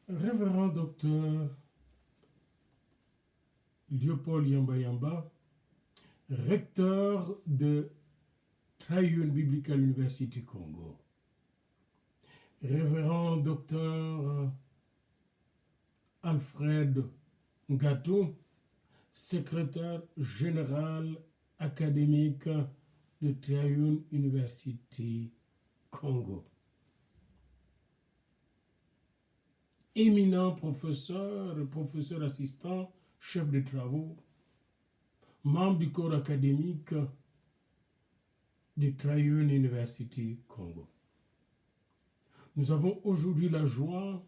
Révérend docteur Léopold Yamba Yamba, recteur de Triune Biblical University Congo. Révérend docteur Alfred Ngatou, secrétaire général académique de Triune University Congo. Éminent professeur assistant, chef de travaux, membre du corps académique de Triune University Congo. Nous avons aujourd'hui la joie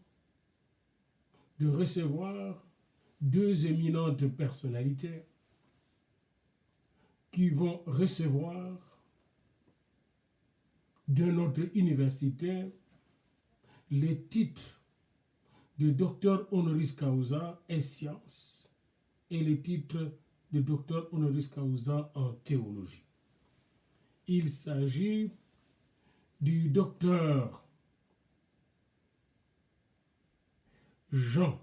de recevoir deux éminentes personnalités qui vont recevoir de notre université les titres de docteur honoris causa en sciences et les titres de docteur honoris causa en théologie. Il s'agit du docteur Jean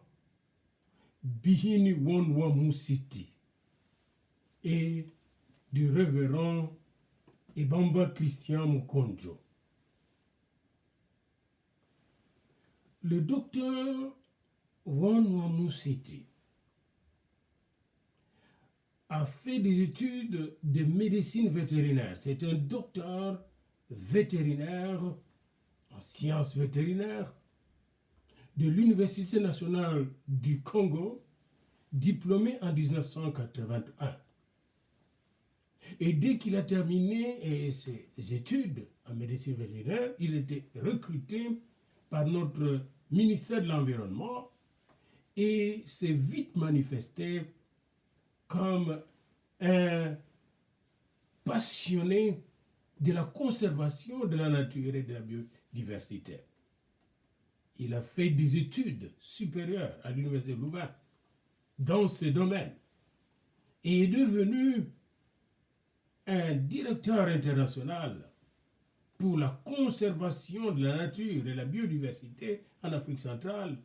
Bihini Wonwa Moussiti et du révérend Ebamba Christian Mukonjo. Le docteur Wonwa Moussiti a fait des études de médecine vétérinaire. C'est un docteur vétérinaire en sciences vétérinaires de l'Université nationale du Congo, diplômé en 1981. Et dès qu'il a terminé ses études en médecine vétérinaire, il était recruté par notre ministère de l'Environnement et s'est vite manifesté comme un passionné de la conservation de la nature et de la biodiversité. Il a fait des études supérieures à l'Université de Louvain dans ce domaine et est devenu un directeur international pour la conservation de la nature et la biodiversité en Afrique centrale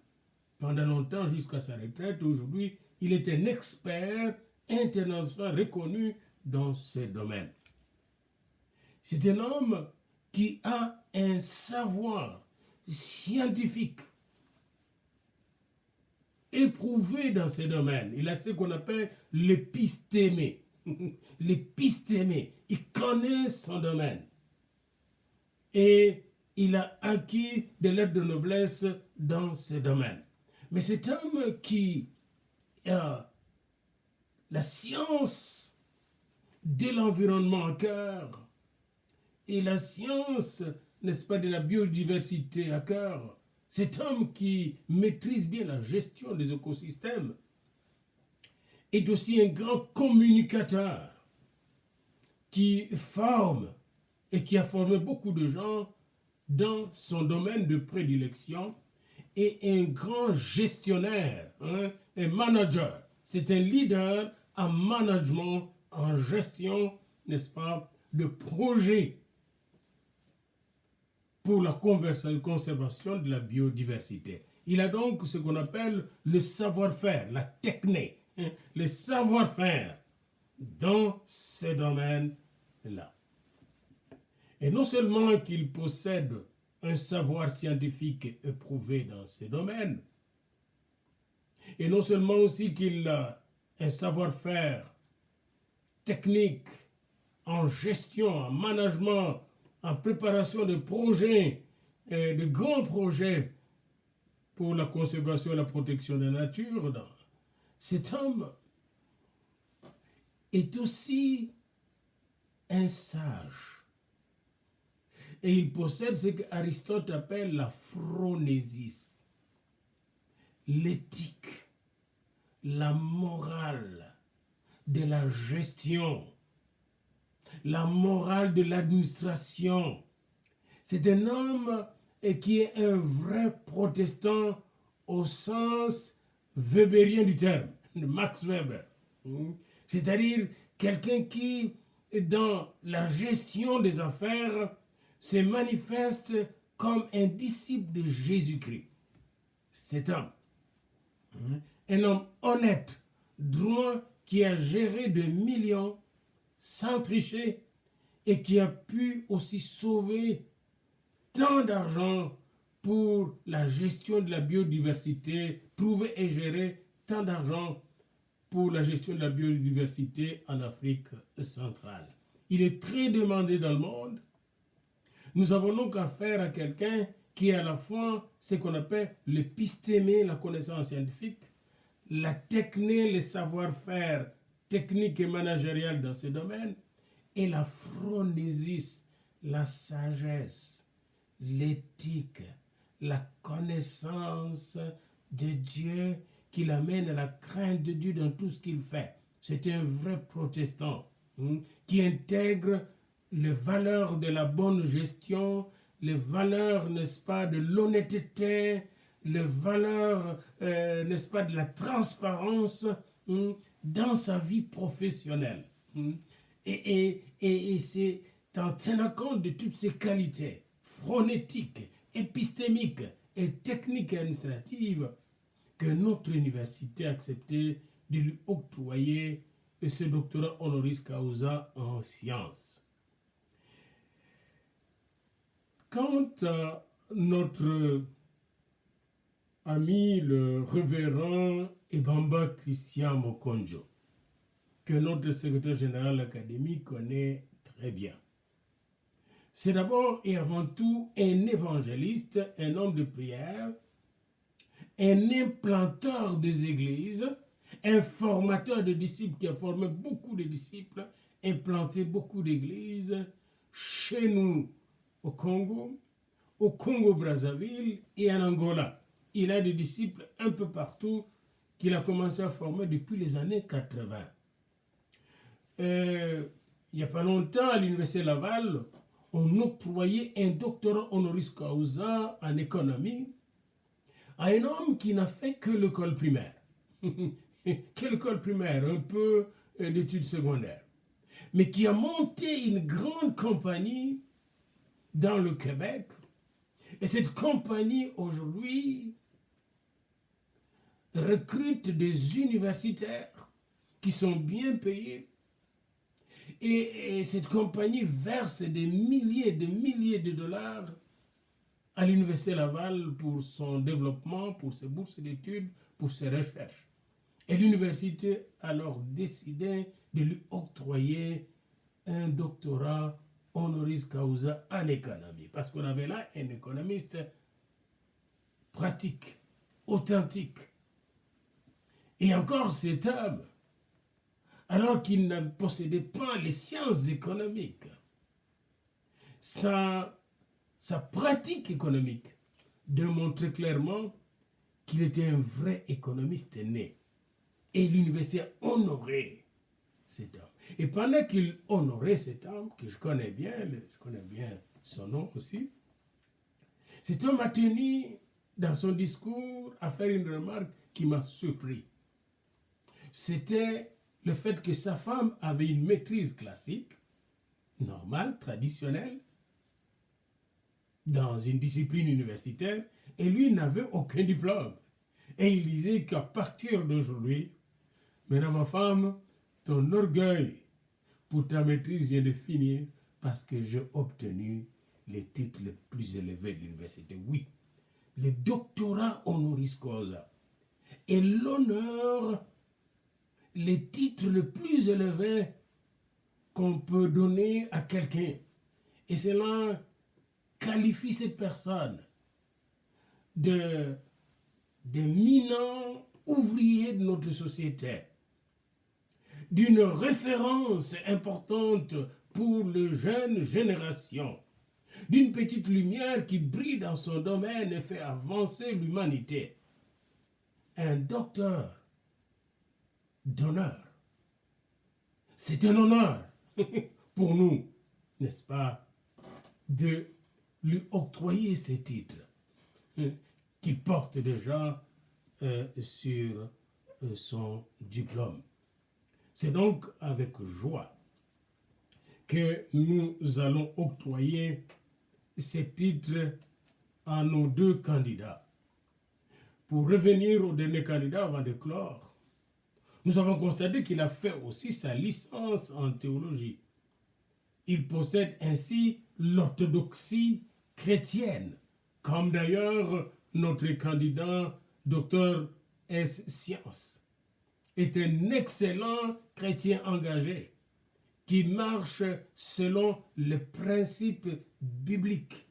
pendant longtemps jusqu'à sa retraite. Aujourd'hui, il est un expert international reconnu dans ce domaine. C'est un homme qui a un savoir scientifique éprouvé dans ce domaine. Il a ce qu'on appelle l'épistémé. L'épistémé, il connaît son domaine. Et il a acquis des lettres de noblesse dans ce domaine. Mais cet homme qui a la science de l'environnement à cœur et la science, n'est-ce pas, de la biodiversité à cœur, cet homme qui maîtrise bien la gestion des écosystèmes est aussi un grand communicateur qui forme et qui a formé beaucoup de gens dans son domaine de prédilection et un grand gestionnaire, un manager. C'est un leader en management, en gestion, n'est-ce pas, de projets pour la conservation de la biodiversité. Il a donc ce qu'on appelle le savoir-faire, la technique, le savoir-faire dans ce domaine-là. Et non seulement qu'il possède un savoir scientifique éprouvé dans ce domaine, et non seulement aussi qu'il a un savoir-faire technique en gestion, en management, en préparation de projets, de grands projets pour la conservation et la protection de la nature, cet homme est aussi un sage. Et il possède ce qu'Aristote appelle la phronésis, l'éthique, la morale de la gestion, la morale de l'administration. C'est un homme qui est un vrai protestant au sens weberien du terme, de Max Weber. C'est-à-dire quelqu'un qui, dans la gestion des affaires, se manifeste comme un disciple de Jésus-Christ. cet homme. Un homme honnête, droit, qui a géré des millions sans tricher et qui a pu aussi sauver tant d'argent pour la gestion de la biodiversité, trouver et gérer tant d'argent pour la gestion de la biodiversité en Afrique centrale. Il est très demandé dans le monde. Nous avons donc affaire à quelqu'un qui est à la fois ce qu'on appelle l'épistémé, la connaissance scientifique, la techné, le savoir-faire technique et managérial dans ce domaine, et la phronésis, la sagesse, l'éthique, la connaissance de Dieu qui l'amène à la crainte de Dieu dans tout ce qu'il fait. C'est un vrai protestant qui intègre les valeurs de la bonne gestion, les valeurs, n'est-ce pas, de l'honnêteté, les valeurs, n'est-ce pas, de la transparence dans sa vie professionnelle. Et c'est en tenant compte de toutes ces qualités phronétiques, épistémiques et techniques et administratives que notre université a accepté de lui octroyer ce doctorat honoris causa en sciences. Quant à notre ami le révérend Ebamba Christian Mokonjo, que notre secrétaire général de l'Académie connaît très bien. C'est d'abord et avant tout un évangéliste, un homme de prière, un implanteur des églises, un formateur de disciples qui a formé beaucoup de disciples, implanté beaucoup d'églises chez nous au Congo-Brazzaville et en Angola. Il a des disciples un peu partout qu'il a commencé à former depuis les années 80. Il n'y a pas longtemps, à l'Université Laval, on octroyait un doctorat honoris causa en économie à un homme qui n'a fait que l'école primaire. Que l'école primaire, un peu d'études secondaires. Mais qui a monté une grande compagnie dans le Québec. Et cette compagnie, aujourd'hui, recrute des universitaires qui sont bien payés. Et cette compagnie verse des milliers de dollars à l'Université Laval pour son développement, pour ses bourses d'études, pour ses recherches. Et l'université a alors décidé de lui octroyer un doctorat honoris causa en économie. Parce qu'on avait là un économiste pratique, authentique. Et encore cet homme, alors qu'il ne possédait pas les sciences économiques, sa pratique économique démontrait clairement qu'il était un vrai économiste né. Et l'université a honoré cet homme. Et pendant qu'il honorait cet homme, que je connais bien son nom aussi, cet homme a tenu dans son discours à faire une remarque qui m'a surpris. C'était le fait que sa femme avait une maîtrise classique, normale, traditionnelle, dans une discipline universitaire, et lui n'avait aucun diplôme. Et il disait qu'à partir d'aujourd'hui, maintenant ma femme, ton orgueil pour ta maîtrise vient de finir parce que j'ai obtenu les titres les plus élevés de l'université. Oui, le doctorat honoris causa est l'honneur, les titres les plus élevés qu'on peut donner à quelqu'un. Et cela qualifie cette personne d'éminents ouvriers de notre société, d'une référence importante pour les jeunes générations, d'une petite lumière qui brille dans son domaine et fait avancer l'humanité. Un docteur d'honneur. C'est un honneur pour nous, n'est-ce pas, de lui octroyer ces titres qu'il porte déjà sur son diplôme. C'est donc avec joie que nous allons octroyer ces titres à nos deux candidats. pour revenir au dernier candidat avant de clore, nous avons constaté qu'il a fait aussi sa licence en théologie. Il possède ainsi l'orthodoxie chrétienne, comme d'ailleurs notre candidat Dr S. Science est un excellent chrétien engagé qui marche selon les principes bibliques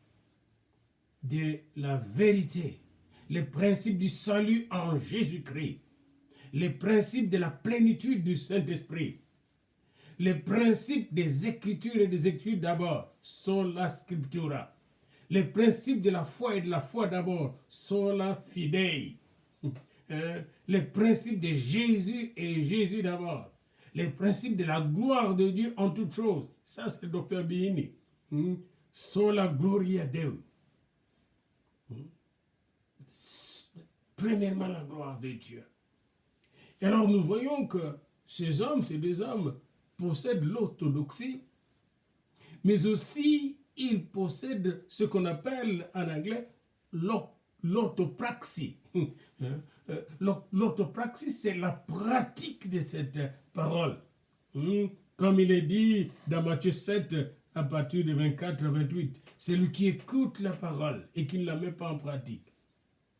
de la vérité, les principes du salut en Jésus-Christ, les principes de la plénitude du Saint-Esprit, les principes des Écritures et des Écritures d'abord, sola scriptura, les principes de la foi et de la foi d'abord, sola fidei, les principes de Jésus et Jésus d'abord, les principes de la gloire de Dieu en toutes choses, ça c'est le docteur Bihini, sola gloria Deo. Premièrement la gloire de Dieu. Et alors nous voyons que ces deux hommes possèdent l'orthodoxie, mais aussi ils possèdent ce qu'on appelle en anglais l'orthopraxie. L'orthopraxie, c'est la pratique de cette parole. Comme il est dit dans Matthieu 7, à partir de 24 à 28, celui qui écoute la parole et qui ne la met pas en pratique,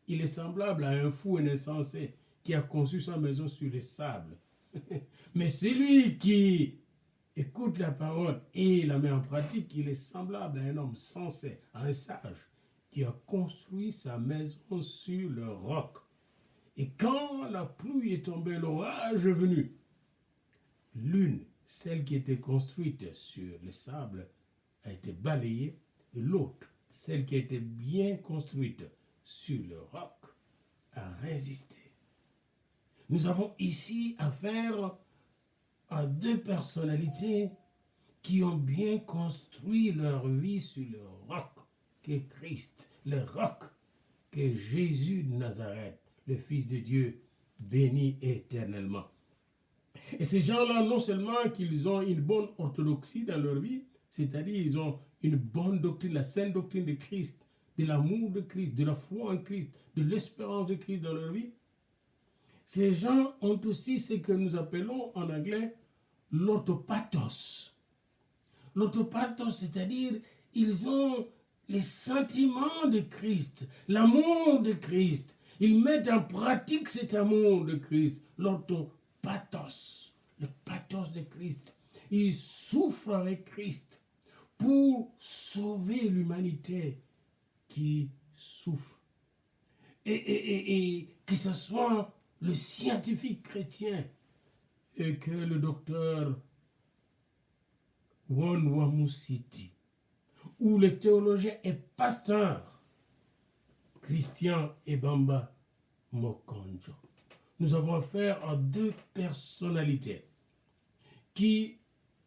il est semblable à un fou et un insensé qui a conçu sa maison sur les sables. Mais celui qui écoute la parole et la met en pratique, il est semblable à un homme sensé, à un sage, qui a construit sa maison sur le roc. Et quand la pluie est tombée, l'orage est venu, l'une, celle qui était construite sur le sable, a été balayée, et l'autre, celle qui a été bien construite sur le roc, a résisté. Nous avons ici affaire à deux personnalités qui ont bien construit leur vie sur le roc qu'est Christ, le roc qu'est Jésus de Nazareth, le Fils de Dieu, béni éternellement. Et ces gens-là, non seulement qu'ils ont une bonne orthodoxie dans leur vie, c'est-à-dire ils ont une bonne doctrine, la sainte doctrine de Christ, de l'amour de Christ, de la foi en Christ, de l'espérance de Christ dans leur vie, ces gens ont aussi ce que nous appelons en anglais l'orthopathos. L'orthopathos, c'est-à-dire ils ont les sentiments de Christ, l'amour de Christ. Ils mettent en pratique cet amour de Christ, l'orthopathos, le pathos de Christ. Ils souffrent avec Christ pour sauver l'humanité qui souffre. Et que ce soit le scientifique chrétien et que le docteur Wanwamusiti, ou le théologien et pasteur Christian Ebamba Mokonjo. Nous avons affaire à deux personnalités qui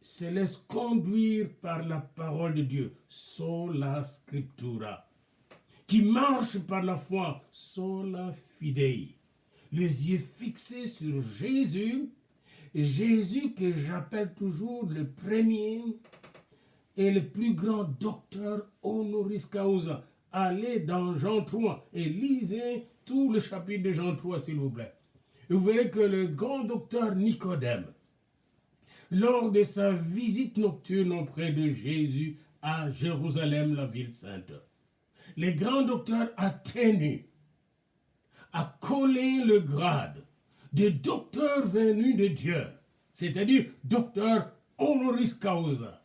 se laissent conduire par la parole de Dieu, sola scriptura, qui marchent par la foi, sola fidei, les yeux fixés sur Jésus, Jésus que j'appelle toujours le premier et le plus grand docteur honoris causa. Allez dans Jean 3 et lisez tout le chapitre de Jean 3, s'il vous plaît. Et vous verrez que le grand docteur Nicodème, lors de sa visite nocturne auprès de Jésus à Jérusalem, la ville sainte, le grand docteur a tenu à coller le grade de docteur venu de Dieu, c'est-à-dire docteur honoris causa,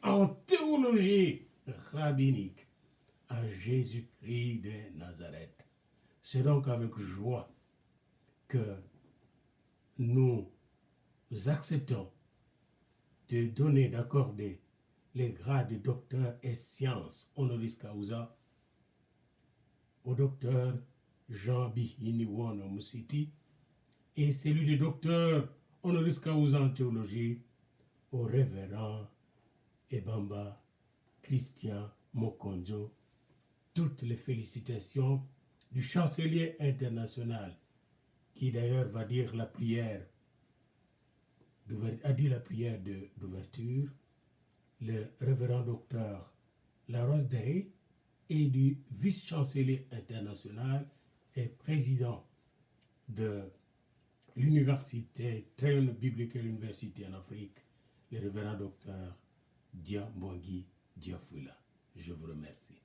en théologie rabbinique, à Jésus-Christ de Nazareth. C'est donc avec joie que nous acceptons de donner, d'accorder les grades de docteur et sciences honoris causa au docteur Jean Bihini Wanwamusiti et celui de docteur honoris causa en théologie au révérend Ebamba Christian Mokonjo. Toutes les félicitations du chancelier international qui d'ailleurs va dire la prière, a dit la prière d'ouverture, le révérend docteur Laros Day et du vice-chancelier international et président de l'université Trail Biblical University en Afrique, le révérend docteur Dia Mbongi Diafula. Je vous remercie.